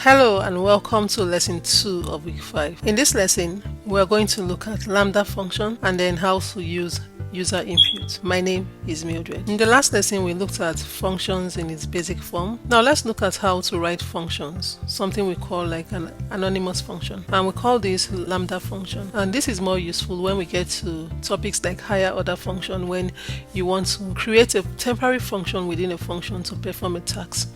Hello and welcome to lesson 2 of week 5. In this lesson, we are going to look at Lambda function and then how to use user input. My name is Mildred. In the last lesson, we looked at functions in its basic form. Now let's look at how to write functions, something we call like an anonymous function. And we call this Lambda function. And this is more useful when we get to topics like higher order function, when you want to create a temporary function within a function to perform a task.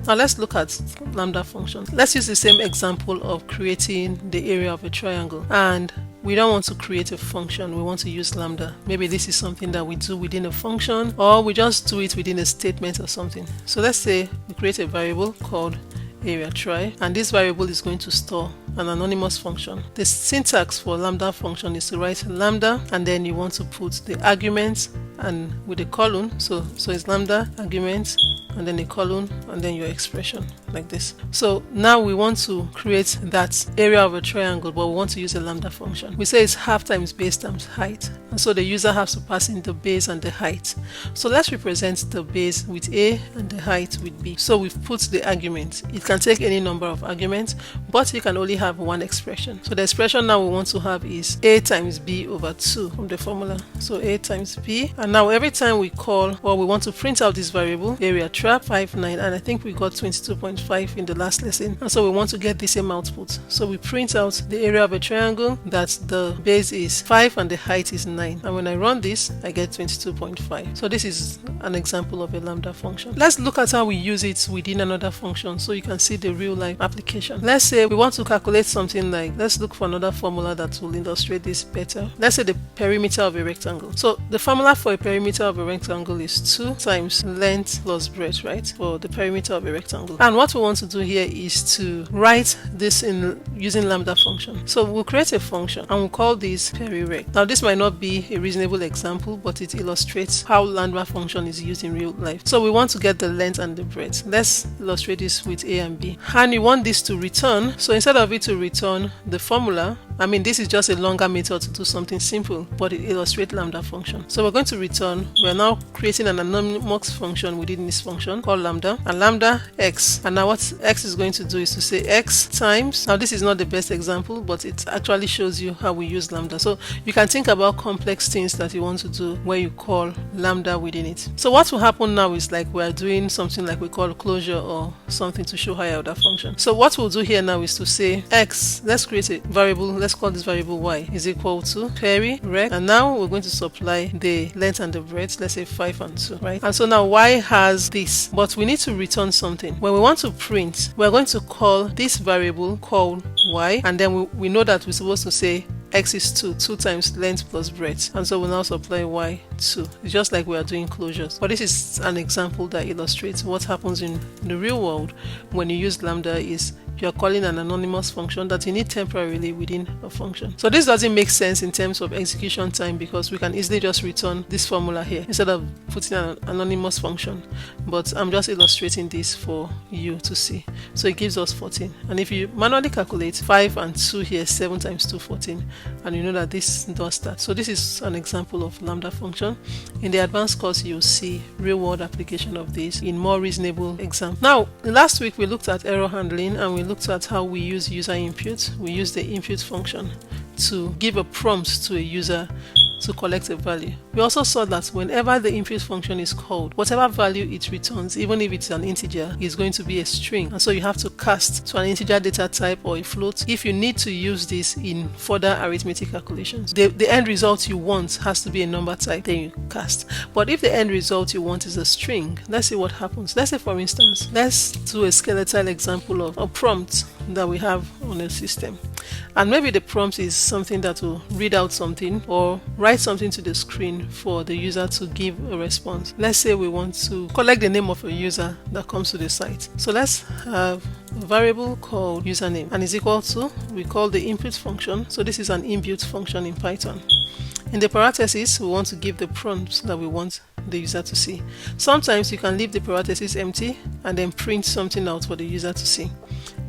Now let's look at Lambda functions. Let's use the same example of creating the area of a triangle, and we don't want to create a function, we want to use lambda. Maybe this is something that we do within a function, or we just do it within a statement or something. So let's say we create a variable called area try, and this variable is going to store an anonymous function. The syntax for lambda function is to write lambda, and then you want to put the argument and with a colon, so it's lambda argument and then a colon and then your expression like this. So now we want to create that area of a triangle, but we want to use a lambda function. We say it's half times base times height, and so the user has to pass in the base and the height. So let's represent the base with a and the height with b. So we've put the argument. It can take any number of arguments, but you can only have one expression. So the expression now we want to have is a times b over 2 from the formula. So a times b, and now every time we call or we want to print out this variable area trap 5, 9, and I think we got 22.5 in the last lesson, and so we want to get the same output. So we print out the area of a triangle that the base is 5 and the height is 9, and when I run this I get 22.5. So this is an example of a lambda function. Let's look at how we use it within another function so you can see the real life application. Let's say we want to calculate something like, let's look for another formula that will illustrate this better. Let's say the perimeter of a rectangle. So the formula for a perimeter of a rectangle is 2 times length plus breadth, right, for the perimeter of a rectangle. And what we want to do here is to write this in using lambda function. So we'll create a function and we'll call this perirect. Now this might not be a reasonable example, but it illustrates how lambda function is used in real life. So we want to get the length and the breadth. Let's illustrate this with a and b, and we want this to return. So instead of it to return the formula, I mean, this is just a longer method to do something simple, but it illustrates lambda function. So we're going to return, we're now creating an anonymous function within this function called lambda, and lambda x. And now what x is going to do is to say x times, now this is not the best example, but it actually shows you how we use lambda. So you can think about complex things that you want to do where you call lambda within it. So what will happen now is like we're doing something like we call closure or something to show higher order function. So what we'll do here now is to say x, let's create a variable, let's call this variable y is equal to perirect, and now we're going to supply the length and the breadth, let's say 5 and 2, right? And so now y has this, but we need to return something. When we want to print, we're going to call this variable called y, and then we know that we're supposed to say x is 2 times length plus breadth, and so we'll now supply y 2. It's just like we are doing closures, but this is an example that illustrates what happens in the real world when you use lambda. Is you're calling an anonymous function that you need temporarily within a function. So this doesn't make sense in terms of execution time, because we can easily just return this formula here instead of putting an anonymous function, but I'm just illustrating this for you to see. So it gives us 14, and if you manually calculate 5 and 2 here, 7 times 2, 14, and you know that this does that. So this is an example of lambda function. In the advanced course you'll see real world application of this in more reasonable examples. Now last week we looked at error handling, and we looked at how we use user input. We use the input function to give a prompt to a user to collect a value. We also saw that whenever the input function is called, whatever value it returns, even if it's an integer, is going to be a string, and so you have to cast to an integer data type or a float if you need to use this in further arithmetic calculations. The end result you want has to be a number type, then you cast. But if the end result you want is a string, let's see what happens. Let's say, for instance, let's do a skeletal example of a prompt that we have on a system, and maybe the prompt is something that will read out something or write something to the screen for the user to give a response. Let's say we want to collect the name of a user that comes to the site. So let's have a variable called username, and is equal to, we call the input function. So this is an inbuilt function in Python. In the parentheses, we want to give the prompts that we want the user to see. Sometimes you can leave the parentheses empty and then print something out for the user to see,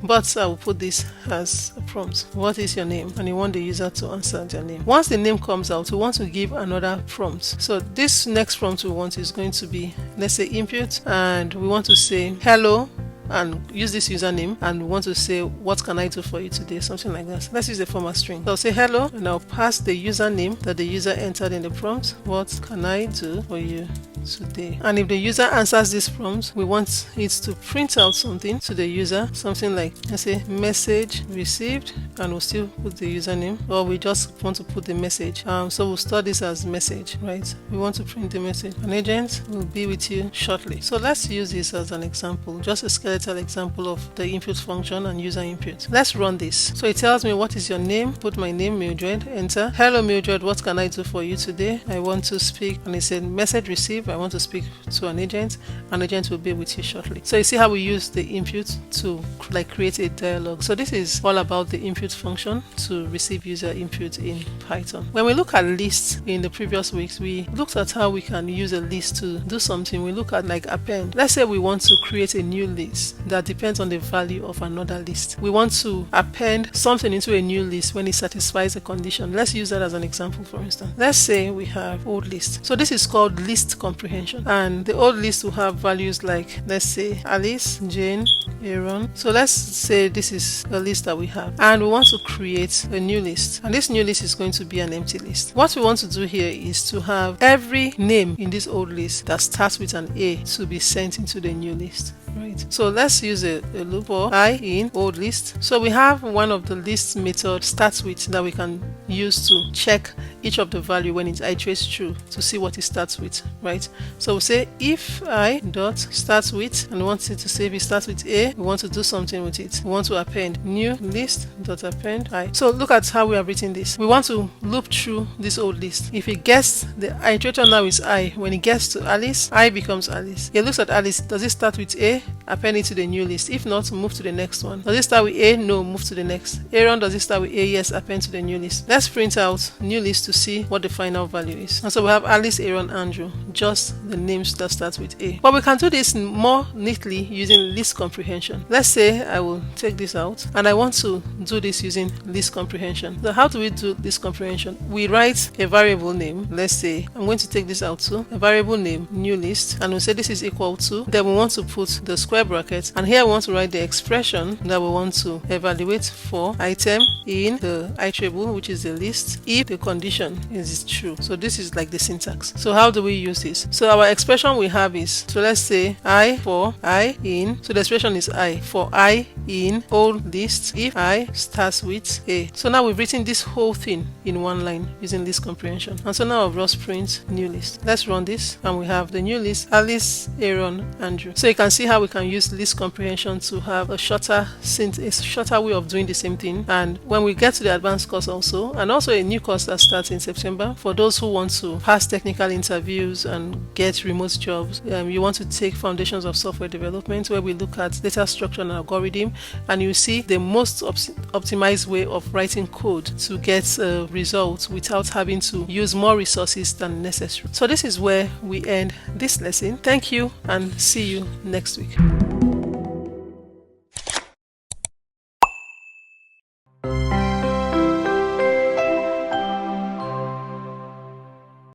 but I will put this as a prompt. What is your name? And you want the user to answer their name. Once the name comes out, we want to give another prompt. So this next prompt we want is going to be, let's say, input, and we want to say hello and use this username and we want to say, what can I do for you today? Something like that. Let's use a formal string. So I'll say hello and I'll pass the username that the user entered in the prompt. What can I do for you today? And if the user answers this prompt, we want it to print out something to the user, something like, let's say, message received, and we'll still put the username, or we just want to put the message. So we'll store this as message, right? We want to print the message. An agent will be with you shortly. So let's use this as an example, just a skeletal example of the input function and user input. Let's run this. So it tells me, what is your name? Put my name, Mildred, enter. Hello Mildred, what can I do for you today? I want to speak, and it said message received. I want to speak to an agent. An agent will be with you shortly. So you see how we use the input to create a dialogue. So this is all about the input function to receive user input in Python. When we look at lists in the previous weeks, we looked at how we can use a list to do something. We look at like append. Let's say we want to create a new list that depends on the value of another list. We want to append something into a new list when it satisfies a condition. Let's use that as an example, for instance. Let's say we have old list. So this is called list comprehension, and the old list will have values like, let's say, Alice, Jane, Aaron. So let's say this is a list that we have, and we want to create a new list, and this new list is going to be an empty list. What we want to do here is to have every name in this old list that starts with an A to be sent into the new list. Right. So let's use a loop for I in old list. So we have one of the list method starts with that we can use to check each of the value when it iterates through to see what it starts with, right? So we'll say if I dot starts with, and we want it to say if it starts with A, we want to do something with it. We want to append new list dot append I. So look at how we have written this. We want to loop through this old list. If it gets, the iterator now is I. When it gets to Alice, I becomes Alice. It looks at Alice. Does it start with A? Append it to the new list. If not, move to the next one. Does it start with A? No, move to the next. Aaron, does it start with A? Yes, append to the new list. Let's print out new list to see what the final value is. And so we have Alice, Aaron, Andrew, just the names that start with A. But we can do this more neatly using list comprehension. Let's say I will take this out and I want to do this using list comprehension. So how do we do list comprehension? We write a variable name. Let's say I'm going to take this out too. A variable name, new list, and we'll say this is equal to, then we want to put the square bracket, and here we want to write the expression that we want to evaluate for item in the iterable, which is the list, if the condition is true. So this is like the syntax. So how do we use this? So our expression we have is, so let's say I for I in, so the expression is I for I in old list if I starts with A. So now we've written this whole thing in one line using list comprehension. And so now I'll just print new list. Let's run this, and we have the new list, Alice, Aaron, Andrew. So you can see how we can use list comprehension to have a shorter way of doing the same thing. And when we get to the advanced course also, and also a new course that starts in September for those who want to pass technical interviews and get remote jobs, you want to take foundations of software development, where we look at data structure and algorithm, and you see the most optimized way of writing code to get results without having to use more resources than necessary. So this is where we end this lesson. Thank you, and see you next week.